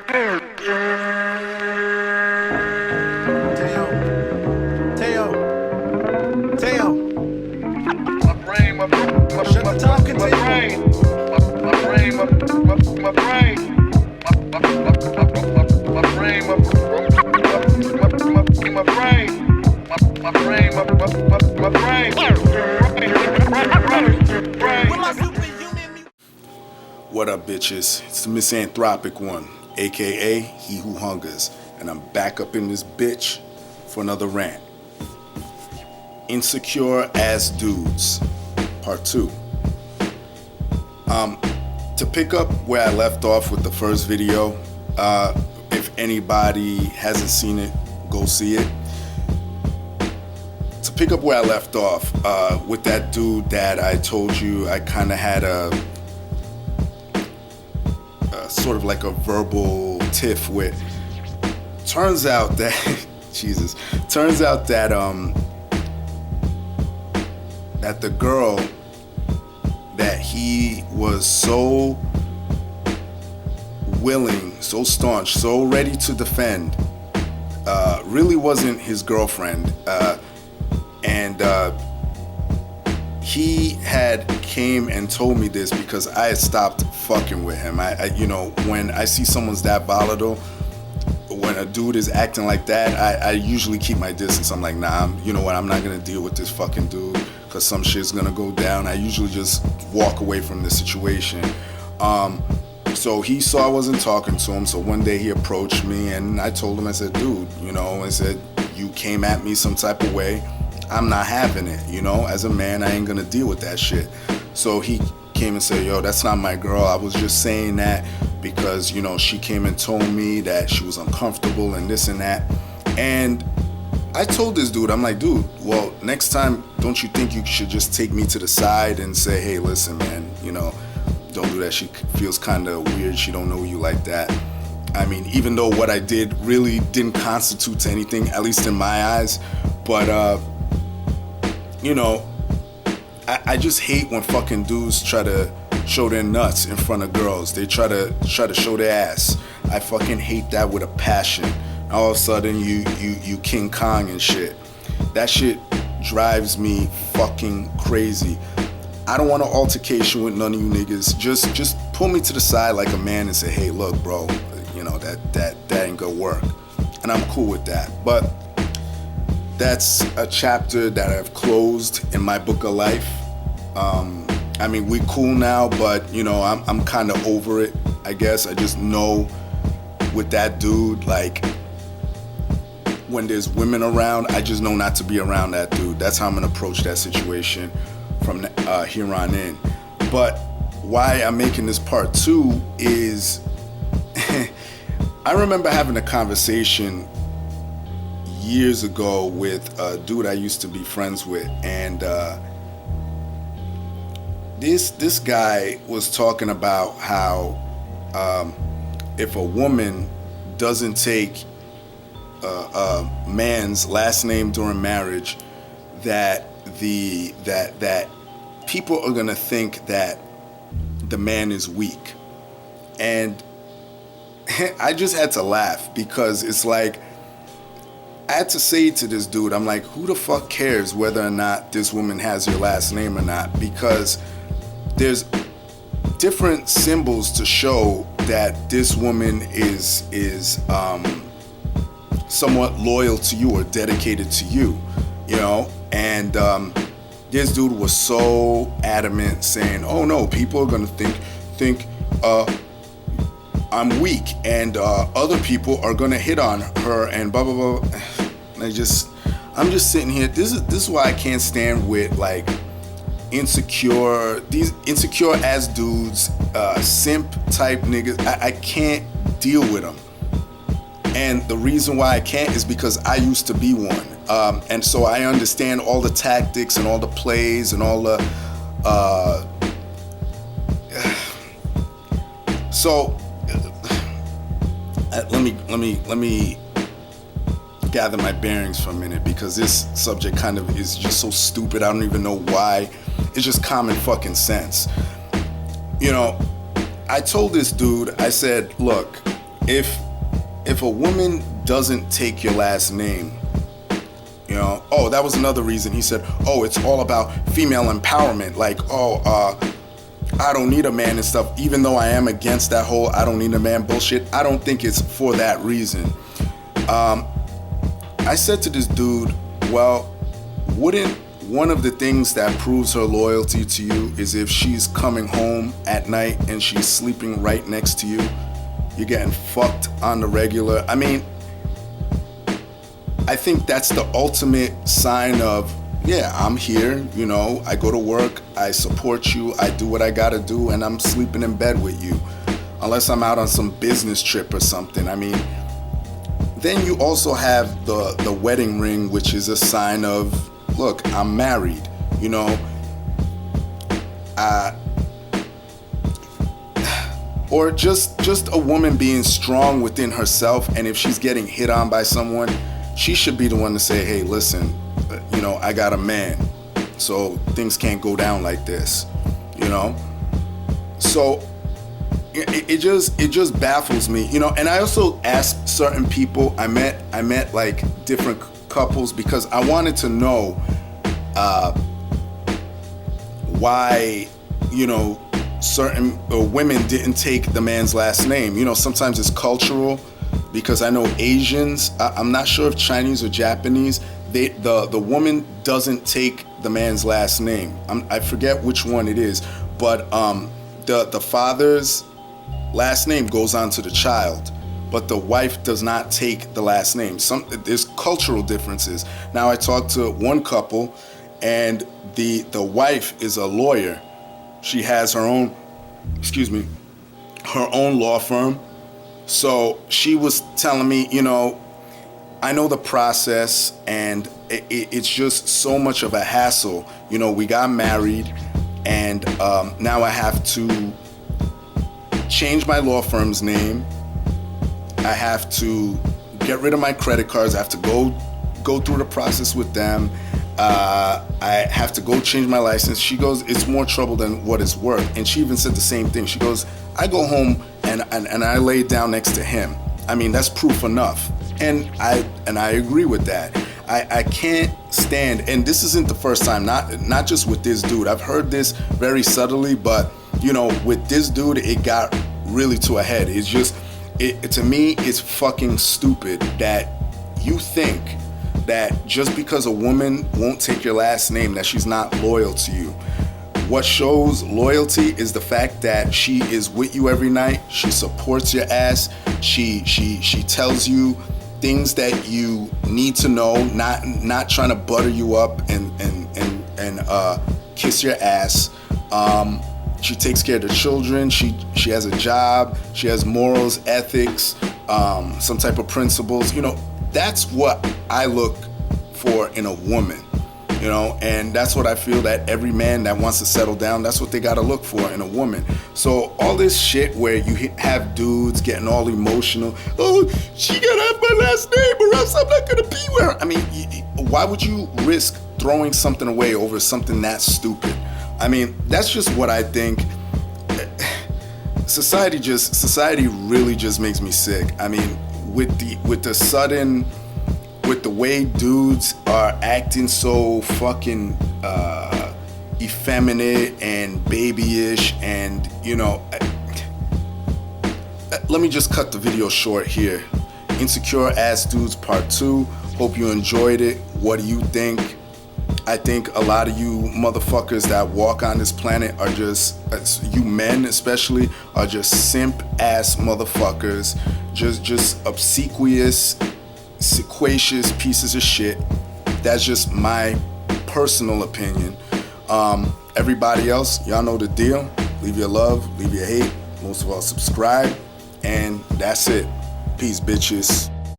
Teo. Shut the talking, Teo. What up, bitches? It's the Misanthropic One, aka He Who Hungers, and I'm back up in this bitch for another rant. Insecure Ass Dudes, Part 2. To pick up where I left off with the first video, if anybody hasn't seen it, go see it. To pick up where I left off, with that dude that I told you I kind of had a sort of like a verbal tiff with. Turns out that that the girl that he was so willing, so staunch, so ready to defend, really wasn't his girlfriend, and he had came and told me this because I had stopped fucking with him. I when I see someone's that volatile, when a dude is acting like that, I usually keep my distance. I'm like, nah, you know what, I'm not gonna deal with this fucking dude because some shit's gonna go down. I usually just walk away from the situation. So he saw I wasn't talking to him, so one day he approached me and I told him, I said, dude, I said, you came at me some type of way, I'm not having it, as a man, I ain't gonna deal with that shit. So he came and said, yo, that's not my girl. I was just saying that because, she came and told me that she was uncomfortable and this and that. And I told this dude, I'm like, dude, well, next time, don't you think you should just take me to the side and say, hey, listen, man, don't do that. She feels kind of weird. She don't know you like that. I mean, even though what I did really didn't constitute to anything, at least in my eyes, but, I just hate when fucking dudes try to show their nuts in front of girls. They try to show their ass. I fucking hate that with a passion. All of a sudden you King Kong and shit. That shit drives me fucking crazy. I don't want an altercation with none of you niggas. Just pull me to the side like a man and say, hey, look, bro, that ain't gonna work. And I'm cool with that. But that's a chapter that I've closed in my book of life. I mean, we cool now, but I'm kind of over it, I guess. I just know with that dude, like, when there's women around, I just know not to be around that dude. That's how I'm gonna approach that situation from here on in. But why I'm making this part 2 is I remember having a conversation years ago with a dude I used to be friends with, and this guy was talking about how if a woman doesn't take a man's last name during marriage, that people are gonna think that the man is weak. And I just had to laugh because it's like, I had to say to this dude, I'm like, who the fuck cares whether or not this woman has your last name or not? Because there's different symbols to show that this woman is somewhat loyal to you or dedicated to you, And this dude was so adamant, saying, oh no, people are gonna think I'm weak, and other people are gonna hit on her and blah blah blah. And I'm just sitting here. This is why I can't stand with like these insecure ass dudes, simp type niggas. I can't deal with them. And the reason why I can't is because I used to be one. And so I understand all the tactics and all the plays and all the let me gather my bearings for a minute, because this subject kind of is just so stupid. I don't even know why. It's just common fucking sense. I told this dude, I said, look, if a woman doesn't take your last name, you know, oh, that was another reason. He said, oh, it's all about female empowerment. Like, I don't need a man and stuff. Even though I am against that whole I don't need a man bullshit, I don't think it's for that reason. I said to this dude, well, wouldn't one of the things that proves her loyalty to you is if she's coming home at night and she's sleeping right next to you? You're getting fucked on the regular. I mean, I think that's the ultimate sign of, yeah, I'm here, you know, I go to work, I support you, I do what I gotta do, and I'm sleeping in bed with you. Unless I'm out on some business trip or something. I mean, then you also have the wedding ring, which is a sign of, look, I'm married, you know. Or just a woman being strong within herself, and if she's getting hit on by someone, she should be the one to say, hey, listen, you know, I got a man, so things can't go down like this, you know. So it just baffles me, you know. And I also asked certain people I met like different couples, because I wanted to know why, you know, certain women didn't take the man's last name. You know, sometimes it's cultural, because I know Asians, I'm not sure if Chinese or Japanese, the woman doesn't take the man's last name. I forget which one it is, but the father's last name goes on to the child, but the wife does not take the last name. There's cultural differences. Now, I talked to one couple, and the wife is a lawyer. She has her own, her own law firm. So she was telling me, you know, I know the process, and it's just so much of a hassle. You know, we got married, and now I have to change my law firm's name. I have to get rid of my credit cards. I have to go through the process with them. I have to go change my license. She goes, it's more trouble than what it's worth. And she even said the same thing. She goes, I go home and I lay down next to him. I mean, that's proof enough. And I agree with that. I can't stand, and this isn't the first time, not just with this dude. I've heard this very subtly, but you know, with this dude, it got really to a head. It's just, to me, it's fucking stupid that you think that just because a woman won't take your last name, that she's not loyal to you. What shows loyalty is the fact that she is with you every night. She supports your ass. She tells you things that you need to know, not trying to butter you up and kiss your ass. She takes care of the children. She has a job. She has morals, ethics, some type of principles. You know, that's what I look for in a woman. You know, and that's what I feel that every man that wants to settle down, that's what they gotta look for in a woman. So all this shit where you have dudes getting all emotional, oh, she gotta have my last name or else I'm not gonna be with her. I mean, why would you risk throwing something away over something that stupid? I mean, that's just what I think. Society really just makes me sick. I mean, with the way dudes are acting so fucking effeminate and babyish, and you know, let me just cut the video short here. Insecure Ass Dudes Part 2. Hope you enjoyed it. What do you think? I think a lot of you motherfuckers that walk on this planet are just, you men especially, are just simp ass motherfuckers, just obsequious, sequacious pieces of shit. That's just my personal opinion. Everybody else, y'all know the deal. Leave your love, leave your hate, most of all subscribe, and that's it. Peace, bitches.